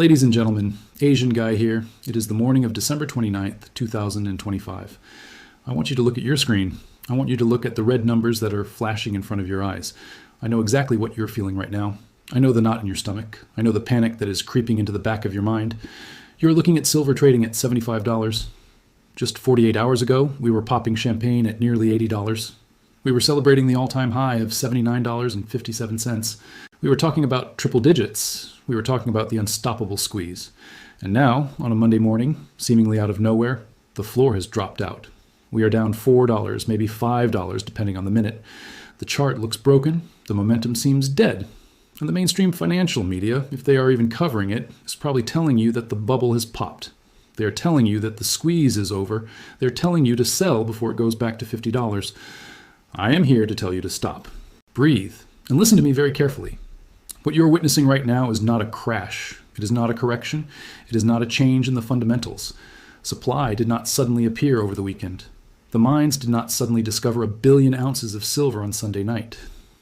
Ladies and gentlemen, Asian guy here. It is the morning of December 29th, 2025. I want you to look at your screen. I want you to look at the red numbers that are flashing in front of your eyes. I know exactly what you're feeling right now. I know the knot in your stomach. I know the panic that is creeping into the back of your mind. You're looking at silver trading at $75. Just 48 hours ago, we were popping champagne at nearly $80. We were celebrating the all-time high of $79.57. We were talking about triple digits. We were talking about the unstoppable squeeze. And now, on a Monday morning, seemingly out of nowhere, the floor has dropped out. We are down $4, maybe $5, depending on the minute. The chart looks broken. The momentum seems dead. And the mainstream financial media, if they are even covering it, is probably telling you that the bubble has popped. They are telling you that the squeeze is over. They're telling you to sell before it goes back to $50. I am here to tell you to stop. Breathe. And listen to me very carefully. What you're witnessing right now is not a crash. It is not a correction. It is not a change in the fundamentals. Supply did not suddenly appear over the weekend. The mines did not suddenly discover 1 billion ounces of silver on Sunday night.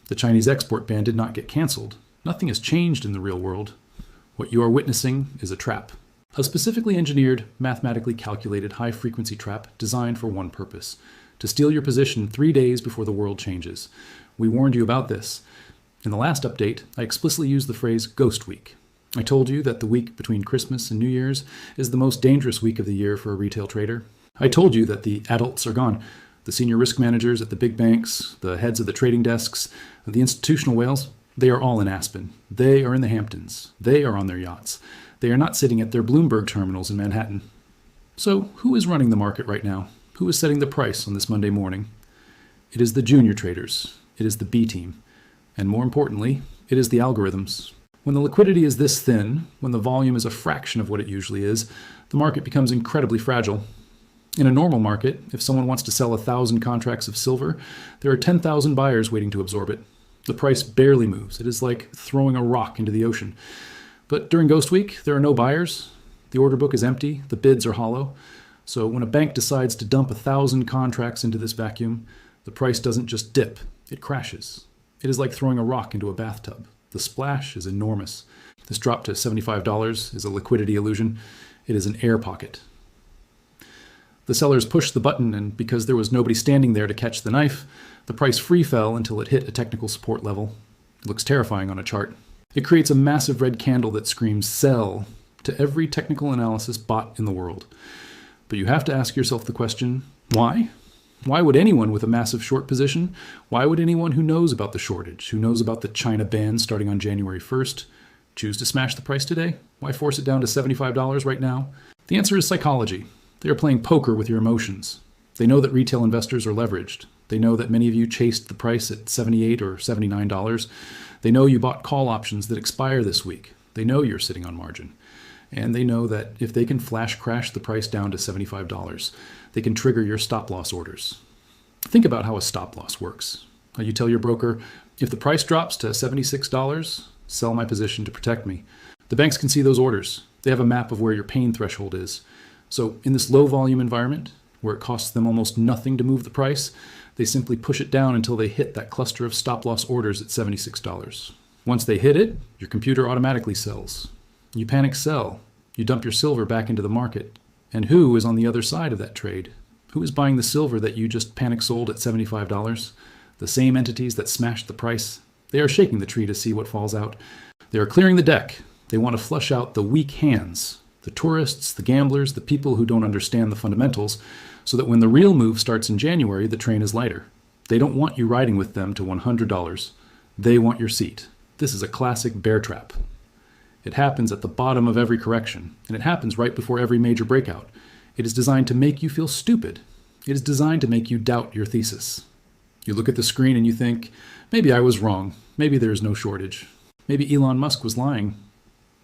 The Chinese export ban did not get canceled. Nothing has changed in the real world. What you are witnessing is a trap. A specifically engineered, mathematically calculated high-frequency trap designed for one purpose: to steal your position 3 days before the world changes. We warned you about this. In the last update, I explicitly used the phrase Ghost Week. I told you that the week between Christmas and New Year's is the most dangerous week of the year for a retail trader. I told you that the adults are gone. The senior risk managers at the big banks, the heads of the trading desks, the institutional whales, they are all in Aspen. They are in the Hamptons. They are on their yachts. They are not sitting at their Bloomberg terminals in Manhattan. So who is running the market right now? Who is setting the price on this Monday morning? It is the junior traders. It is the B team. And more importantly, it is the algorithms. When the liquidity is this thin, when the volume is a fraction of what it usually is, the market becomes incredibly fragile. In a normal market, if someone wants to sell 1,000 contracts of silver, there are 10,000 buyers waiting to absorb it. The price barely moves. It is like throwing a rock into the ocean. But during Ghost Week, there are no buyers. The order book is empty. The bids are hollow. So when a bank decides to dump 1,000 contracts into this vacuum, the price doesn't just dip, it crashes. It is like throwing a rock into a bathtub. The splash is enormous. This drop to $75 is a liquidity illusion. It is an air pocket. The sellers pushed the button, and because there was nobody standing there to catch the knife, the price free fell until it hit a technical support level. It looks terrifying on a chart. It creates a massive red candle that screams sell to every technical analysis bot in the world. But you have to ask yourself the question, why? Why would anyone with a massive short position, why would anyone who knows about the shortage, who knows about the China ban starting on January 1st, choose to smash the price today? Why force it down to $75 right now? The answer is psychology. They are playing poker with your emotions. They know that retail investors are leveraged. They know that many of you chased the price at $78 or $79. They know you bought call options that expire this week. They know you're sitting on margin. And they know that if they can flash crash the price down to $75, they can trigger your stop loss orders. Think about how a stop loss works. You tell your broker, if the price drops to $76, sell my position to protect me. The banks can see those orders. They have a map of where your pain threshold is. So in this low volume environment, where it costs them almost nothing to move the price, they simply push it down until they hit that cluster of stop loss orders at $76. Once they hit it, your computer automatically sells. You panic sell. You dump your silver back into the market. And who is on the other side of that trade? Who is buying the silver that you just panic sold at $75? The same entities that smashed the price. They are shaking the tree to see what falls out. They are clearing the deck. They want to flush out the weak hands, the tourists, the gamblers, the people who don't understand the fundamentals, so that when the real move starts in January, the train is lighter. They don't want you riding with them to $100. They want your seat. This is a classic bear trap. It happens at the bottom of every correction, and it happens right before every major breakout. It is designed to make you feel stupid. It is designed to make you doubt your thesis. You look at the screen and you think, maybe I was wrong. Maybe there is no shortage. Maybe Elon Musk was lying.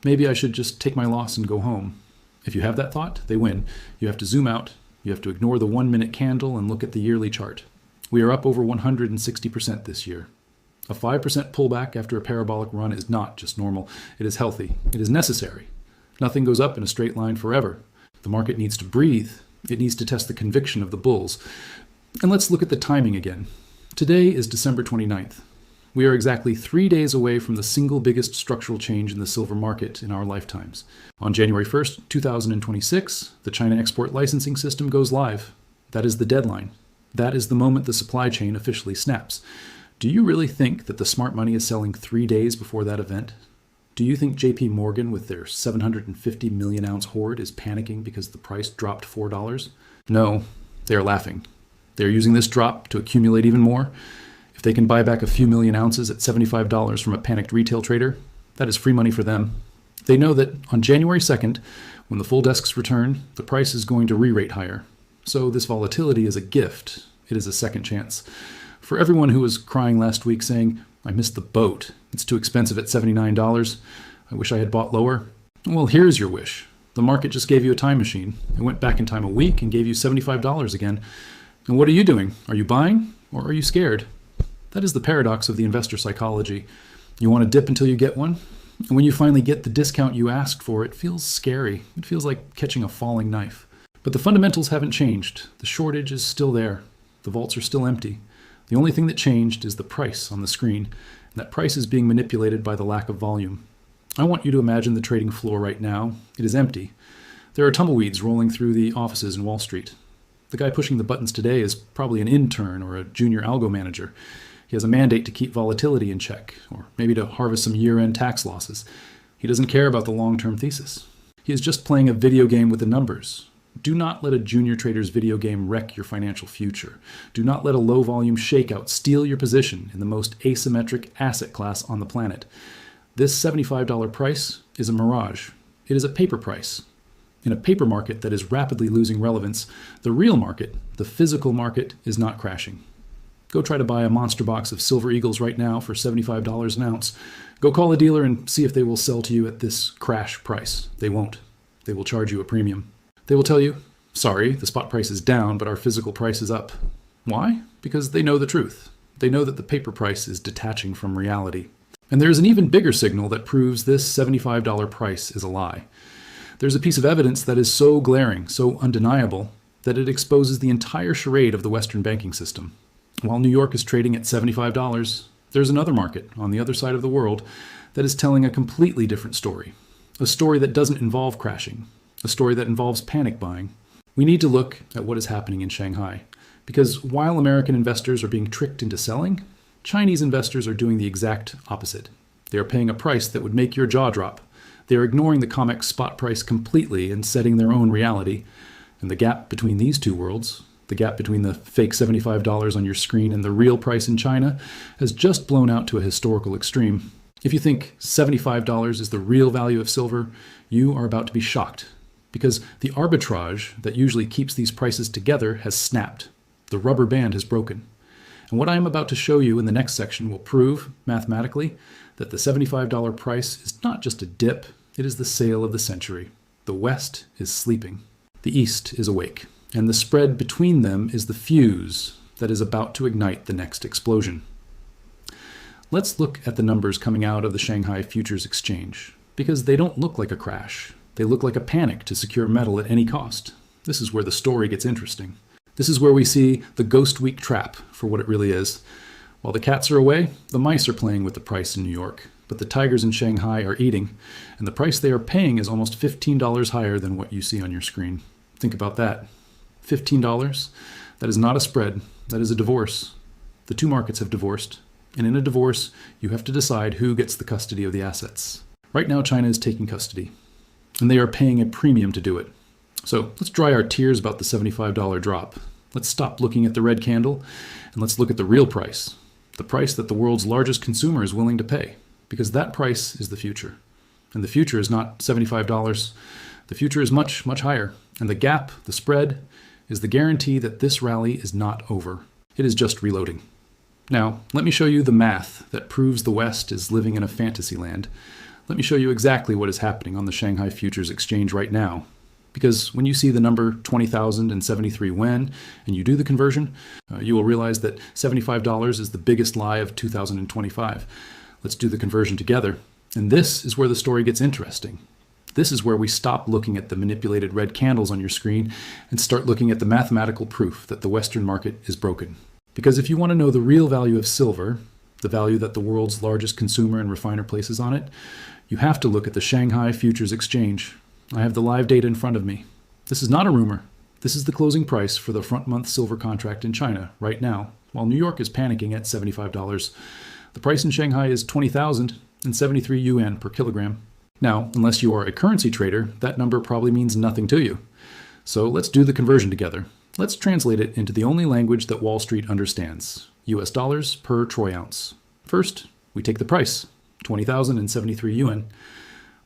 Maybe I should just take my loss and go home. If you have that thought, they win. You have to zoom out. You have to ignore the 1-minute candle and look at the yearly chart. We are up over 160% this year. A 5% pullback after a parabolic run is not just normal. It is healthy. It is necessary. Nothing goes up in a straight line forever. The market needs to breathe. It needs to test the conviction of the bulls. And let's look at the timing again. Today is December 29th. We are exactly 3 days away from the single biggest structural change in the silver market in our lifetimes. On January 1st, 2026, the China export licensing system goes live. That is the deadline. That is the moment the supply chain officially snaps. Do you really think that the smart money is selling 3 days before that event? Do you think JP Morgan with their 750 million ounce hoard is panicking because the price dropped $4? No, they are laughing. They are using this drop to accumulate even more. If they can buy back a few million ounces at $75 from a panicked retail trader, that is free money for them. They know that on January 2nd, when the full desks return, the price is going to re-rate higher. So this volatility is a gift. It is a second chance. For everyone who was crying last week saying, I missed the boat, it's too expensive at $79, I wish I had bought lower. Well, here's your wish. The market just gave you a time machine. It went back in time a week and gave you $75 again. And what are you doing? Are you buying or are you scared? That is the paradox of the investor psychology. You want to dip until you get one. And when you finally get the discount you asked for, it feels scary. It feels like catching a falling knife. But the fundamentals haven't changed. The shortage is still there. The vaults are still empty. The only thing that changed is the price on the screen. And that price is being manipulated by the lack of volume. I want you to imagine the trading floor right now. It is empty. There are tumbleweeds rolling through the offices in Wall Street. The guy pushing the buttons today is probably an intern or a junior algo manager. He has a mandate to keep volatility in check, or maybe to harvest some year-end tax losses. He doesn't care about the long-term thesis. He is just playing a video game with the numbers. Do not let a junior trader's video game wreck your financial future. Do not let a low-volume shakeout steal your position in the most asymmetric asset class on the planet. This $75 price is a mirage. It is a paper price. In a paper market that is rapidly losing relevance, the real market, the physical market, is not crashing. Go try to buy a monster box of Silver Eagles right now for $75 an ounce. Go call a dealer and see if they will sell to you at this crash price. They won't. They will charge you a premium. They will tell you, sorry, the spot price is down, but our physical price is up. Why? Because they know the truth. They know that the paper price is detaching from reality. And there is an even bigger signal that proves this $75 price is a lie. There's a piece of evidence that is so glaring, so undeniable, that it exposes the entire charade of the Western banking system. While New York is trading at $75, there's another market on the other side of the world that is telling a completely different story. A story that doesn't involve crashing. A story that involves panic buying. We need to look at what is happening in Shanghai. Because while American investors are being tricked into selling, Chinese investors are doing the exact opposite. They are paying a price that would make your jaw drop. They are ignoring the COMEX spot price completely and setting their own reality. And the gap between these two worlds, the gap between the fake $75 on your screen and the real price in China, has just blown out to a historical extreme. If you think $75 is the real value of silver, you are about to be shocked. Because the arbitrage that usually keeps these prices together has snapped. The rubber band has broken. And what I am about to show you in the next section will prove, mathematically, that the $75 price is not just a dip, it is the sale of the century. The West is sleeping. The East is awake. And the spread between them is the fuse that is about to ignite the next explosion. Let's look at the numbers coming out of the Shanghai Futures Exchange, because they don't look like a crash. They look like a panic to secure metal at any cost. This is where the story gets interesting. This is where we see the Ghost Week trap for what it really is. While the cats are away, the mice are playing with the price in New York, but the tigers in Shanghai are eating, and the price they are paying is almost $15 higher than what you see on your screen. Think about that. $15? That is not a spread. That is a divorce. The two markets have divorced, and in a divorce, you have to decide who gets the custody of the assets. Right now, China is taking custody, and they are paying a premium to do it. So let's dry our tears about the $75 drop. Let's stop looking at the red candle, and let's look at the real price. The price that the world's largest consumer is willing to pay, because that price is the future. And the future is not $75. The future is much, much higher. And the gap, the spread, is the guarantee that this rally is not over. It is just reloading. Now, let me show you the math that proves the West is living in a fantasy land. Let me show you exactly what is happening on the Shanghai Futures Exchange right now. Because when you see the number 20,073 when, and you do the conversion, you will realize that $75 is the biggest lie of 2025. Let's do the conversion together. And this is where the story gets interesting. This is where we stop looking at the manipulated red candles on your screen and start looking at the mathematical proof that the Western market is broken. Because if you want to know the real value of silver, the value that the world's largest consumer and refiner places on it, you have to look at the Shanghai Futures Exchange. I have the live data in front of me. This is not a rumor. This is the closing price for the front-month silver contract in China right now, while New York is panicking at $75. The price in Shanghai is 20,073 yuan per kilogram. Now, unless you are a currency trader, that number probably means nothing to you. So let's do the conversion together. Let's translate it into the only language that Wall Street understands, US dollars per troy ounce. First, we take the price, 20,073 yuan.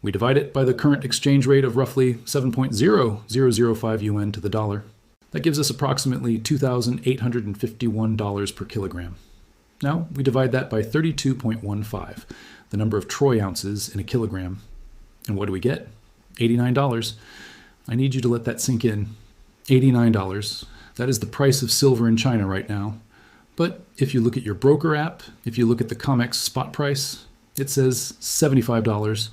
We divide it by the current exchange rate of roughly 7.0005 yuan to the dollar. That gives us approximately $2,851 per kilogram. Now we divide that by 32.15, the number of troy ounces in a kilogram. And what do we get? $89. I need you to let that sink in. $89. That is the price of silver in China right now. But if you look at your broker app, if you look at the COMEX spot price, it says $75.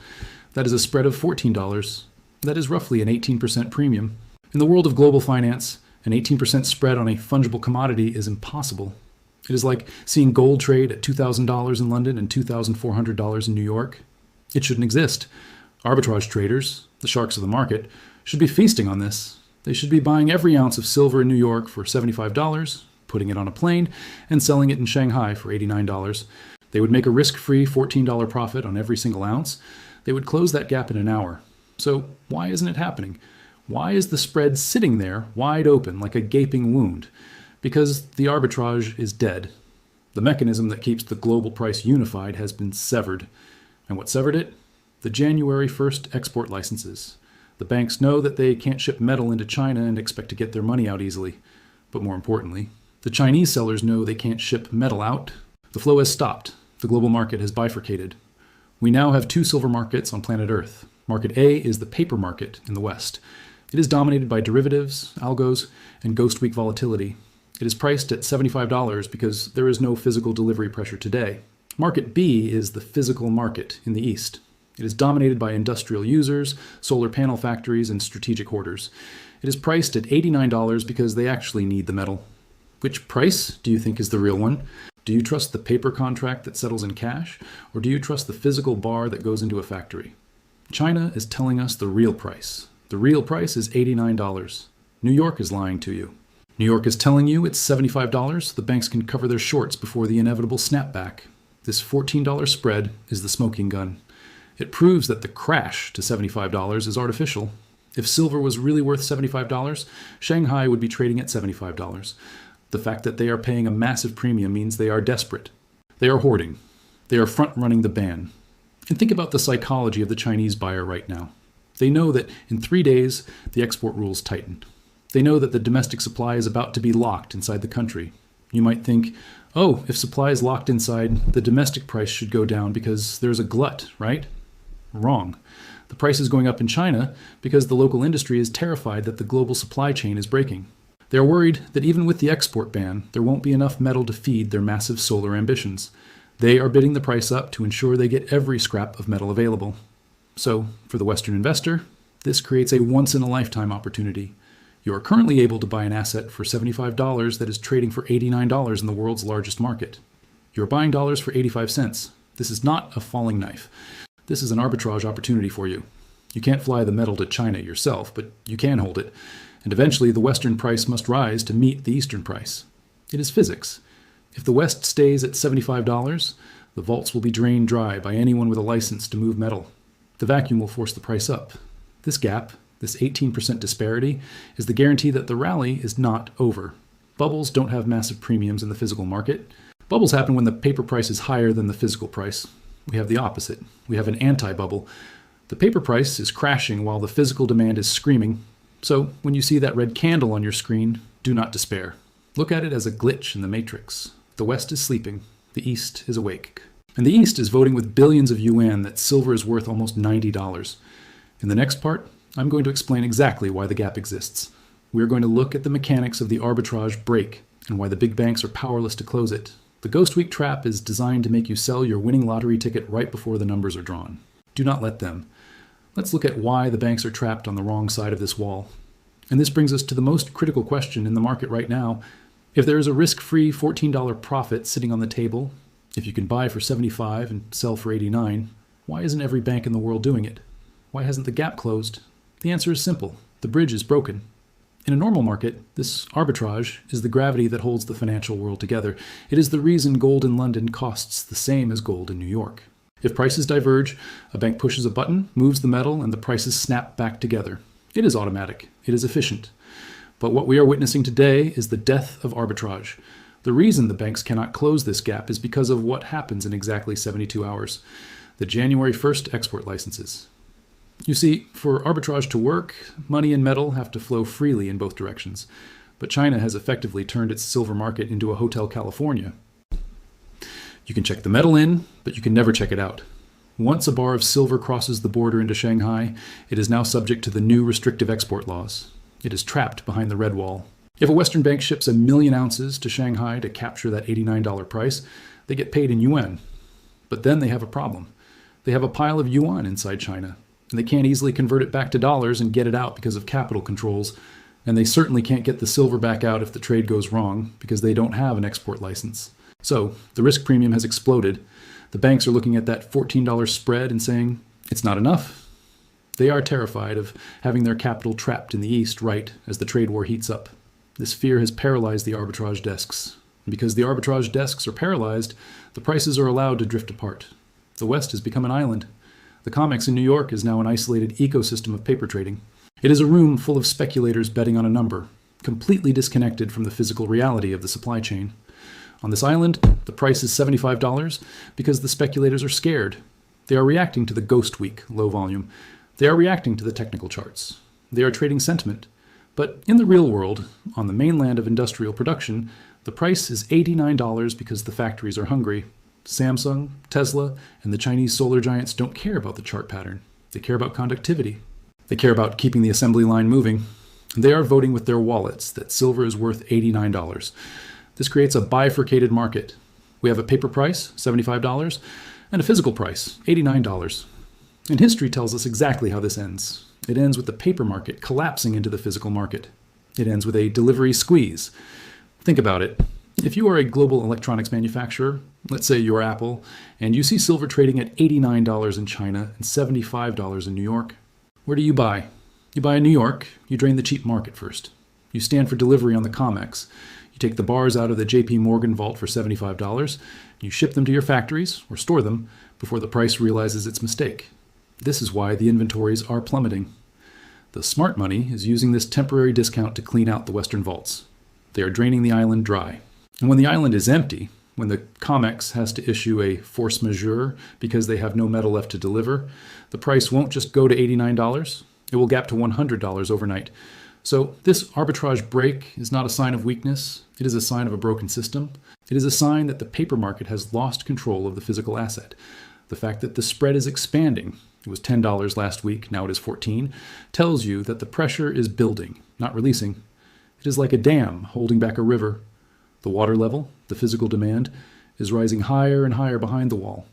That is a spread of $14. That is roughly an 18% premium. In the world of global finance, an 18% spread on a fungible commodity is impossible. It is like seeing gold trade at $2,000 in London and $2,400 in New York. It shouldn't exist. Arbitrage traders, the sharks of the market, should be feasting on this. They should be buying every ounce of silver in New York for $75, putting it on a plane, and selling it in Shanghai for $89. They would make a risk-free $14 profit on every single ounce. They would close that gap in an hour. So why isn't it happening? Why is the spread sitting there wide open like a gaping wound? Because the arbitrage is dead. The mechanism that keeps the global price unified has been severed. And what severed it? The January 1st export licenses. The banks know that they can't ship metal into China and expect to get their money out easily. But more importantly, the Chinese sellers know they can't ship metal out. The flow has stopped. The global market has bifurcated. We now have two silver markets on planet Earth. Market A is the paper market in the West. It is dominated by derivatives, algos, and ghost week volatility. It is priced at $75 because there is no physical delivery pressure today. Market B is the physical market in the East. It is dominated by industrial users, solar panel factories, and strategic hoarders. It is priced at $89 because they actually need the metal. Which price do you think is the real one? Do you trust the paper contract that settles in cash, or do you trust the physical bar that goes into a factory? China is telling us the real price. The real price is $89. New York is lying to you. New York is telling you it's $75. The banks can cover their shorts before the inevitable snapback. This $14 spread is the smoking gun. It proves that the crash to $75 is artificial. If silver was really worth $75, Shanghai would be trading at $75. The fact that they are paying a massive premium means they are desperate. They are hoarding. They are front-running the ban. And think about the psychology of the Chinese buyer right now. They know that in 3 days, the export rules tighten. They know that the domestic supply is about to be locked inside the country. You might think, oh, if supply is locked inside, the domestic price should go down because there's a glut, right? Wrong. The price is going up in China because the local industry is terrified that the global supply chain is breaking. They're worried that even with the export ban, there won't be enough metal to feed their massive solar ambitions. They are bidding the price up to ensure they get every scrap of metal available. So, for the Western investor, this creates a once-in-a-lifetime opportunity. You are currently able to buy an asset for $75 that is trading for $89 in the world's largest market. You're buying dollars for 85 cents. This is not a falling knife. This is an arbitrage opportunity for you. You can't fly the metal to China yourself, but you can hold it. And eventually the Western price must rise to meet the Eastern price. It is physics. If the West stays at $75, the vaults will be drained dry by anyone with a license to move metal. The vacuum will force the price up. This gap, this 18% disparity, is the guarantee that the rally is not over. Bubbles don't have massive premiums in the physical market. Bubbles happen when the paper price is higher than the physical price. We have the opposite. We have an anti-bubble. The paper price is crashing while the physical demand is screaming. So when you see that red candle on your screen, do not despair. Look at it as a glitch in the matrix. The West is sleeping. The East is awake. And the East is voting with billions of yuan that silver is worth almost $90. In the next part, I'm going to explain exactly why the gap exists. We're going to look at the mechanics of the arbitrage break and why the big banks are powerless to close it. The Ghost Week trap is designed to make you sell your winning lottery ticket right before the numbers are drawn. Do not let them. Let's look at why the banks are trapped on the wrong side of this wall. And this brings us to the most critical question in the market right now. If there is a risk-free $14 profit sitting on the table, If you can buy for 75 and sell for 89, why isn't every bank in the world doing it? Why hasn't the gap closed? The answer is simple. The bridge is broken. In a normal market, this arbitrage is the gravity that holds the financial world together. It is the reason gold in London costs the same as gold in New York. If prices diverge, a bank pushes a button, moves the metal, and the prices snap back together. It is automatic. It is efficient. But what we are witnessing today is the death of arbitrage. The reason the banks cannot close this gap is because of what happens in exactly 72 hours. The January 1st export licenses. You see, for arbitrage to work, money and metal have to flow freely in both directions. But China has effectively turned its silver market into a Hotel California. You can check the metal in, but you can never check it out. Once a bar of silver crosses the border into Shanghai, it is now subject to the new restrictive export laws. It is trapped behind the red wall. If a Western bank ships 1 million ounces to Shanghai to capture that $89 price, they get paid in yuan. But then they have a problem. They have a pile of yuan inside China, and they can't easily convert it back to dollars and get it out because of capital controls, and they certainly can't get the silver back out if the trade goes wrong because they don't have an export license. So the risk premium has exploded. The banks are looking at that $14 spread and saying, it's not enough. They are terrified of having their capital trapped in the East right as the trade war heats up. This fear has paralyzed the arbitrage desks. And because the arbitrage desks are paralyzed, the prices are allowed to drift apart. The West has become an island. The COMEX in New York is now an isolated ecosystem of paper trading. It is a room full of speculators betting on a number, completely disconnected from the physical reality of the supply chain. On this island, the price is $75 because the speculators are scared. They are reacting to the ghost week, low volume. They are reacting to the technical charts. They are trading sentiment. But in the real world, on the mainland of industrial production, the price is $89 because the factories are hungry. Samsung, Tesla, and the Chinese solar giants don't care about the chart pattern. They care about conductivity. They care about keeping the assembly line moving. They are voting with their wallets that silver is worth $89. This creates a bifurcated market. We have a paper price, $75, and a physical price, $89. And history tells us exactly how this ends. It ends with the paper market collapsing into the physical market. It ends with a delivery squeeze. Think about it. If you are a global electronics manufacturer, let's say you're Apple, and you see silver trading at $89 in China and $75 in New York, where do you buy? You buy in New York, you drain the cheap market first. You stand for delivery on the COMEX. You take the bars out of the JP Morgan vault for $75. You ship them to your factories, or store them, before the price realizes its mistake. This is why the inventories are plummeting. The smart money is using this temporary discount to clean out the Western vaults. They are draining the island dry. And when the island is empty, when the COMEX has to issue a force majeure because they have no metal left to deliver, the price won't just go to $89. It will gap to $100 overnight. So this arbitrage break is not a sign of weakness. It is a sign of a broken system. It is a sign that the paper market has lost control of the physical asset. The fact that the spread is expanding, it was $10 last week, now it is $14, tells you that the pressure is building, not releasing. It is like a dam holding back a river. The water level, the physical demand, is rising higher and higher behind the wall.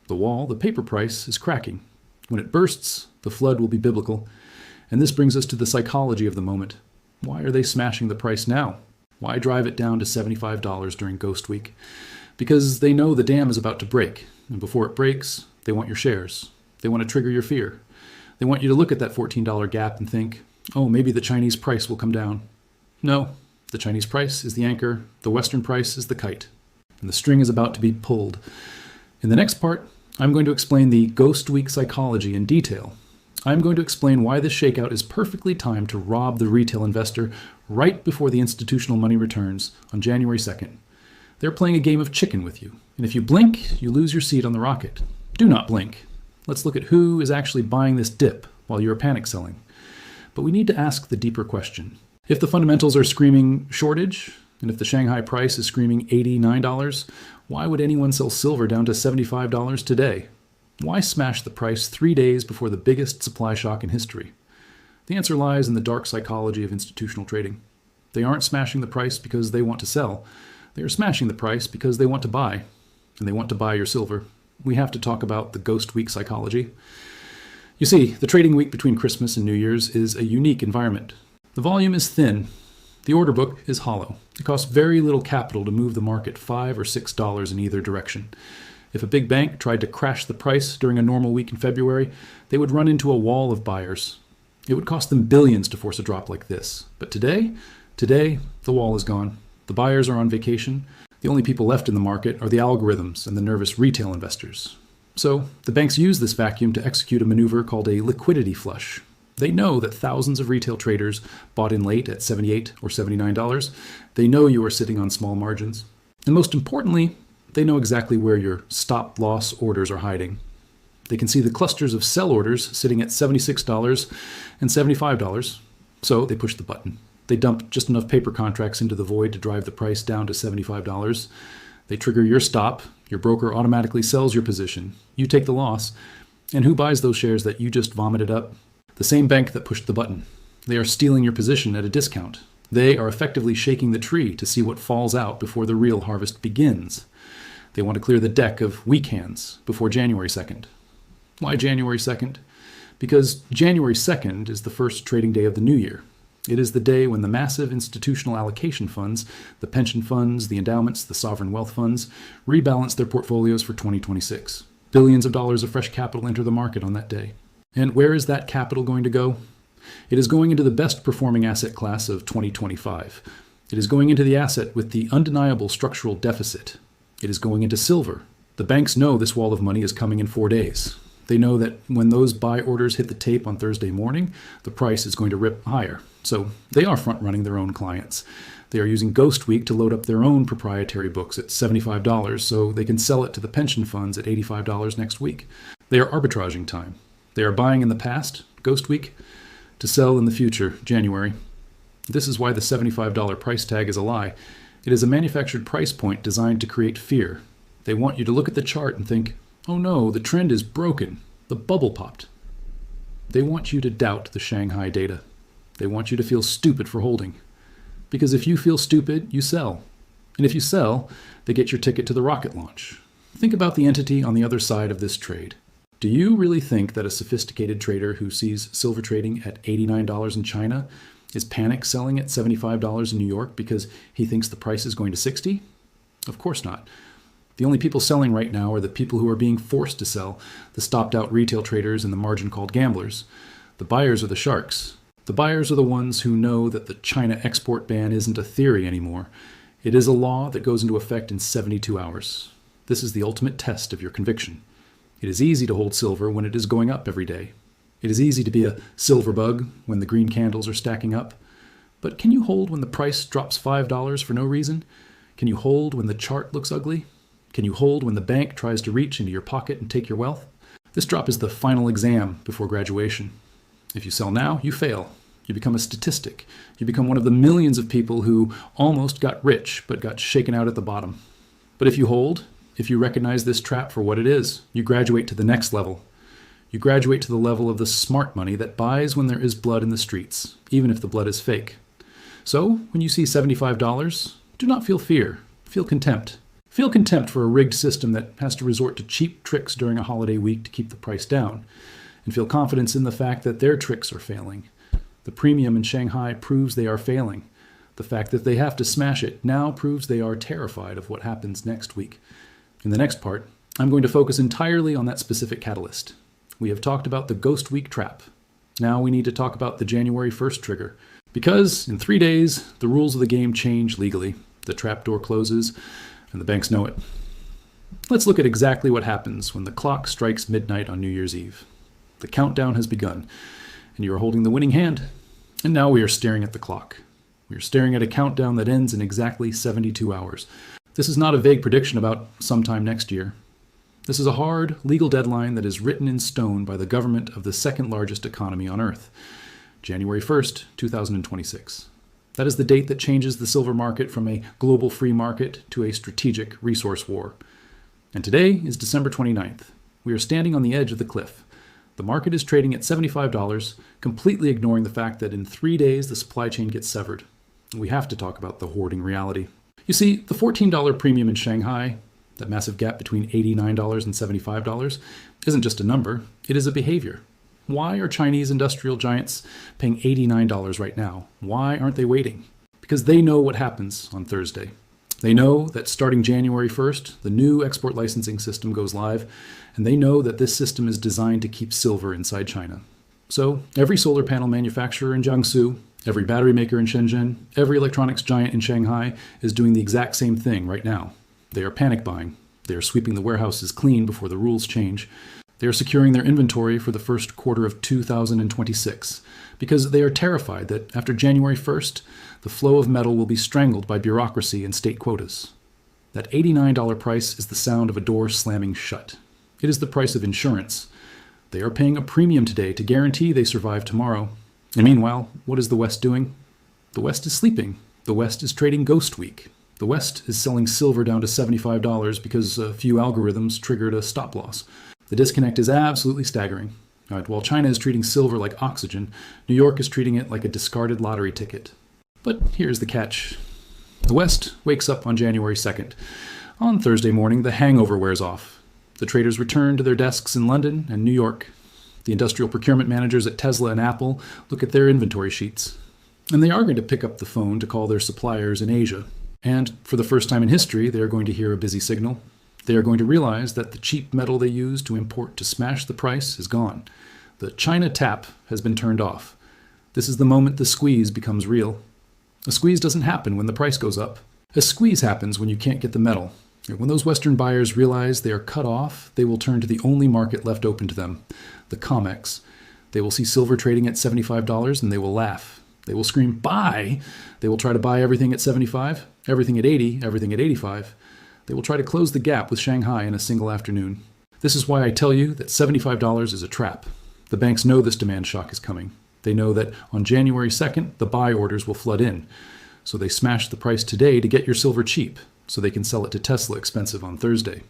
The wall, the paper price, is cracking. When it bursts, the flood will be biblical. And this brings us to the psychology of the moment. Why are they smashing the price now? Why drive it down to $75 during Ghost Week? Because they know the dam is about to break. And before it breaks, they want your shares. They want to trigger your fear. They want you to look at that $14 gap and think, oh, maybe the Chinese price will come down. No, the Chinese price is the anchor, the Western price is the kite, and the string is about to be pulled. In the next part, I'm going to explain the Ghost Week psychology in detail. I'm going to explain why this shakeout is perfectly timed to rob the retail investor right before the institutional money returns on January 2nd. They're playing a game of chicken with you, and if you blink, you lose your seat on the rocket. Do not blink. Let's look at who is actually buying this dip while you're panic selling. But we need to ask the deeper question. If the fundamentals are screaming shortage, and if the Shanghai price is screaming $89, why would anyone sell silver down to $75 today? Why smash the price 3 days before the biggest supply shock in history? The answer lies in the dark psychology of institutional trading. They aren't smashing the price because they want to sell. They are smashing the price because they want to buy, and they want to buy your silver. We have to talk about the Ghost Week psychology. You see, the trading week between Christmas and New Year's is a unique environment. The volume is thin. The order book is hollow. It costs very little capital to move the market $5 or $6 in either direction. If a big bank tried to crash the price during a normal week in February, they would run into a wall of buyers. It would cost them billions to force a drop like this. But today, the wall is gone. The buyers are on vacation. The only people left in the market are the algorithms and the nervous retail investors. So the banks use this vacuum to execute a maneuver called a liquidity flush. They know that thousands of retail traders bought in late at $78 or $79. They know you are sitting on small margins. And most importantly, they know exactly where your stop-loss orders are hiding. They can see the clusters of sell orders sitting at $76 and $75. So they push the button. They dump just enough paper contracts into the void to drive the price down to $75. They trigger your stop. Your broker automatically sells your position. You take the loss. And who buys those shares that you just vomited up? The same bank that pushed the button. They are stealing your position at a discount. They are effectively shaking the tree to see what falls out before the real harvest begins. They want to clear the deck of weak hands before January 2nd. Why January 2nd? Because January 2nd is the first trading day of the new year. It is the day when the massive institutional allocation funds, the pension funds, the endowments, the sovereign wealth funds, rebalance their portfolios for 2026. Billions of dollars of fresh capital enter the market on that day. And where is that capital going to go? It is going into the best performing asset class of 2025. It is going into the asset with the undeniable structural deficit. It is going into silver. The banks know this wall of money is coming in 4 days. They know that when those buy orders hit the tape on Thursday morning, the price is going to rip higher. So they are front-running their own clients. They are using Ghost Week to load up their own proprietary books at $75 so they can sell it to the pension funds at $85 next week. They are arbitraging time. They are buying in the past, Ghost Week, to sell in the future, January. This is why the $75 price tag is a lie. It is a manufactured price point designed to create fear. They want you to look at the chart and think, oh no, the trend is broken. The bubble popped. They want you to doubt the Shanghai data. They want you to feel stupid for holding. Because if you feel stupid, you sell. And if you sell, they get your ticket to the rocket launch. Think about the entity on the other side of this trade. Do you really think that a sophisticated trader who sees silver trading at $89 in China is panic selling at $75 in New York because he thinks the price is going to $60? Of course not. The only people selling right now are the people who are being forced to sell, the stopped-out retail traders and the margin-called gamblers. The buyers are the sharks. The buyers are the ones who know that the China export ban isn't a theory anymore. It is a law that goes into effect in 72 hours. This is the ultimate test of your conviction. It is easy to hold silver when it is going up every day. It is easy to be a silver bug when the green candles are stacking up. But can you hold when the price drops $5 for no reason? Can you hold when the chart looks ugly? Can you hold when the bank tries to reach into your pocket and take your wealth? This drop is the final exam before graduation. If you sell now, you fail. You become a statistic. You become one of the millions of people who almost got rich but got shaken out at the bottom. But if you hold, if you recognize this trap for what it is, you graduate to the next level. You graduate to the level of the smart money that buys when there is blood in the streets, even if the blood is fake. So, when you see $75, do not feel fear. Feel contempt. Feel contempt for a rigged system that has to resort to cheap tricks during a holiday week to keep the price down. And feel confidence in the fact that their tricks are failing. The premium in Shanghai proves they are failing. The fact that they have to smash it now proves they are terrified of what happens next week. In the next part, I'm going to focus entirely on that specific catalyst. We have talked about the Ghost Week trap. Now we need to talk about the January 1st trigger. Because in 3 days, the rules of the game change legally. The trapdoor closes, and the banks know it. Let's look at exactly what happens when the clock strikes midnight on New Year's Eve. The countdown has begun, and you are holding the winning hand. And now we are staring at the clock. We are staring at a countdown that ends in exactly 72 hours. This is not a vague prediction about sometime next year. This is a hard, legal deadline that is written in stone by the government of the second largest economy on Earth, January 1st, 2026. That is the date that changes the silver market from a global free market to a strategic resource war. And today is December 29th. We are standing on the edge of the cliff. The market is trading at $75, completely ignoring the fact that in 3 days the supply chain gets severed. We have to talk about the hoarding reality. You see, the $14 premium in Shanghai, that massive gap between $89 and $75, isn't just a number, it is a behavior. Why are Chinese industrial giants paying $89 right now? Why aren't they waiting? because they know what happens on Thursday. They know that starting January 1st, the new export licensing system goes live, and they know that this system is designed to keep silver inside China. So every solar panel manufacturer in Jiangsu, every battery maker in Shenzhen, every electronics giant in Shanghai is doing the exact same thing right now. They are panic buying. They are sweeping the warehouses clean before the rules change. They are securing their inventory for the first quarter of 2026 because they are terrified that after January 1st, the flow of metal will be strangled by bureaucracy and state quotas. That $89 price is the sound of a door slamming shut. It is the price of insurance. They are paying a premium today to guarantee they survive tomorrow. And meanwhile, what is the West doing? The West is sleeping. The West is trading Ghost Week. The West is selling silver down to $75 because a few algorithms triggered a stop loss. The disconnect is absolutely staggering. While China is treating silver like oxygen, New York is treating it like a discarded lottery ticket. But here's the catch. The West wakes up on January 2nd. On Thursday morning, the hangover wears off. The traders return to their desks in London and New York. The industrial procurement managers at Tesla and Apple look at their inventory sheets. And they are going to pick up the phone to call their suppliers in Asia. And for the first time in history, they are going to hear a busy signal. They are going to realize that the cheap metal they used to import to smash the price is gone. The China tap has been turned off. This is the moment the squeeze becomes real. A squeeze doesn't happen when the price goes up. A squeeze happens when you can't get the metal. When those Western buyers realize they are cut off, they will turn to the only market left open to them, the COMEX. They will see silver trading at $75 and they will laugh. They will scream, buy! They will try to buy everything at 75, everything at 80, everything at 85. They will try to close the gap with Shanghai in a single afternoon. This is why I tell you that $75 is a trap. The banks know this demand shock is coming. They know that on January 2nd, the buy orders will flood in. So they smash the price today to get your silver cheap, so they can sell it to Tesla expensive on Thursday.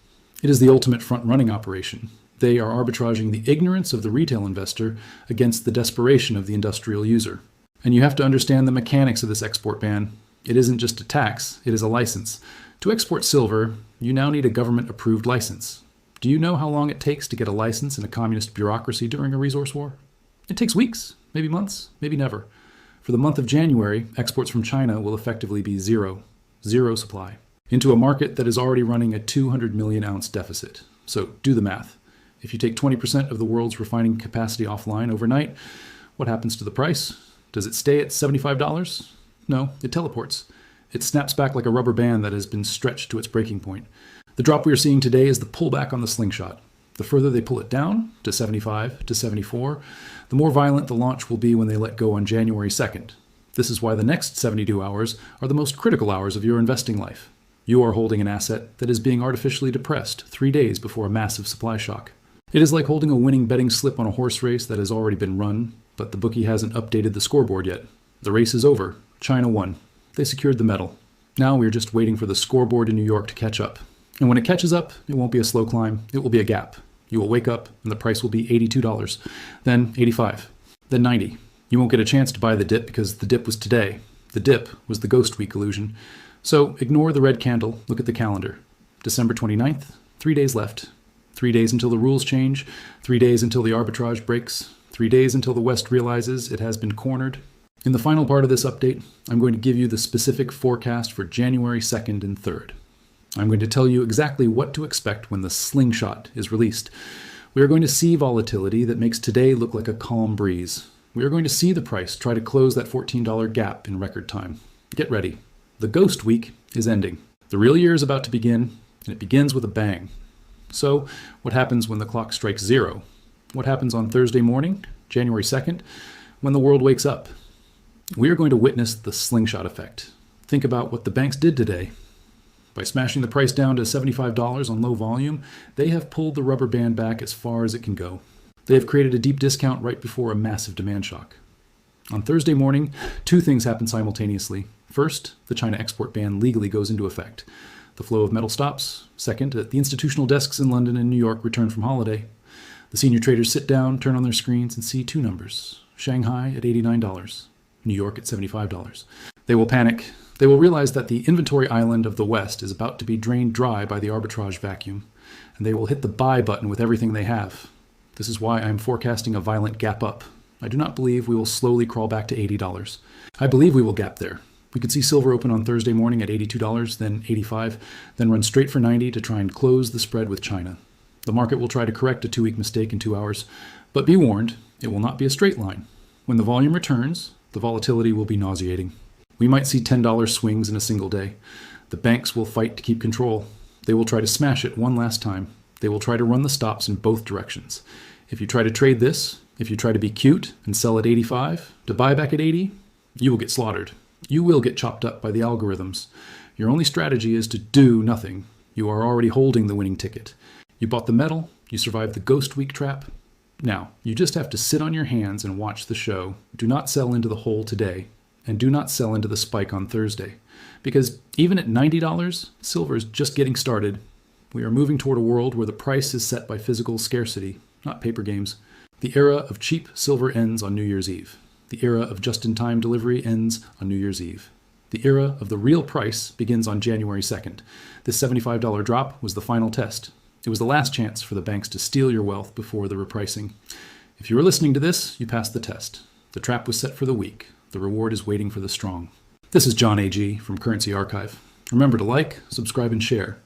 It is the ultimate front-running operation. They are arbitraging the ignorance of the retail investor against the desperation of the industrial user. And you have to understand the mechanics of this export ban. It isn't just a tax, it is a license. To export silver, you now need a government-approved license. Do you know how long it takes to get a license in a communist bureaucracy during a resource war? It takes weeks, maybe months, maybe never. For the month of January, exports from China will effectively be zero supply, into a market that is already running a 200 million ounce deficit. So do the math. If you take 20% of the world's refining capacity offline overnight, what happens to the price? Does it stay at $75? No, it teleports. It snaps back like a rubber band that has been stretched to its breaking point. The drop we are seeing today is the pullback on the slingshot. The further they pull it down, to 75, to 74, the more violent the launch will be when they let go on January 2nd. This is why the next 72 hours are the most critical hours of your investing life. You are holding an asset that is being artificially depressed 3 days before a massive supply shock. It is like holding a winning betting slip on a horse race that has already been run, but the bookie hasn't updated the scoreboard yet. The race is over. China won. They secured the medal. Now we are just waiting for the scoreboard in New York to catch up. And when it catches up, it won't be a slow climb. It will be a gap. You will wake up and the price will be $82, then $85, then $90. You won't get a chance to buy the dip because the dip was today. The dip was the Ghost Week illusion. So ignore the red candle. Look at the calendar. December 29th, 3 days left. 3 days until the rules change. 3 days until the arbitrage breaks. 3 days until the West realizes it has been cornered. In the final part of this update, I'm going to give you the specific forecast for January 2nd and 3rd. I'm going to tell you exactly what to expect when the slingshot is released. We are going to see volatility that makes today look like a calm breeze. We are going to see the price try to close that $14 gap in record time. Get ready. The Ghost Week is ending. The real year is about to begin, and it begins with a bang. So, what happens when the clock strikes zero? What happens on Thursday morning, January 2nd, when the world wakes up? We are going to witness the slingshot effect. Think about what the banks did today. By smashing the price down to $75 on low volume, they have pulled the rubber band back as far as it can go. They have created a deep discount right before a massive demand shock. On Thursday morning, two things happen simultaneously. First, the China export ban legally goes into effect. The flow of metal stops. Second, the institutional desks in London and New York return from holiday. The senior traders sit down, turn on their screens, and see two numbers. Shanghai at $89, New York at $75. They will panic. They will realize that the inventory island of the West is about to be drained dry by the arbitrage vacuum, and they will hit the buy button with everything they have. This is why I am forecasting a violent gap up. I do not believe we will slowly crawl back to $80. I believe we will gap there. We could see silver open on Thursday morning at $82, then $85, then run straight for $90 to try and close the spread with China. The market will try to correct a 2-week mistake in 2 hours, but be warned, it will not be a straight line. When the volume returns, the volatility will be nauseating. We might see $10 swings in a single day. The banks will fight to keep control. They will try to smash it one last time. They will try to run the stops in both directions. If you try to trade this, if you try to be cute and sell at 85, to buy back at 80, you will get slaughtered. You will get chopped up by the algorithms. Your only strategy is to do nothing. You are already holding the winning ticket. You bought the metal, you survived the ghost week trap. Now, you just have to sit on your hands and watch the show. Do not sell into the hole today, and do not sell into the spike on Thursday. Because even at $90, silver is just getting started. We are moving toward a world where the price is set by physical scarcity, not paper games. The era of cheap silver ends on New Year's Eve. The era of just-in-time delivery ends on New Year's Eve. The era of the real price begins on January 2nd. This $75 drop was the final test. It was the last chance for the banks to steal your wealth before the repricing. If you were listening to this, you passed the test. The trap was set for the weak. The reward is waiting for the strong. This is Jon AG from Currency Archive. Remember to like, subscribe, and share.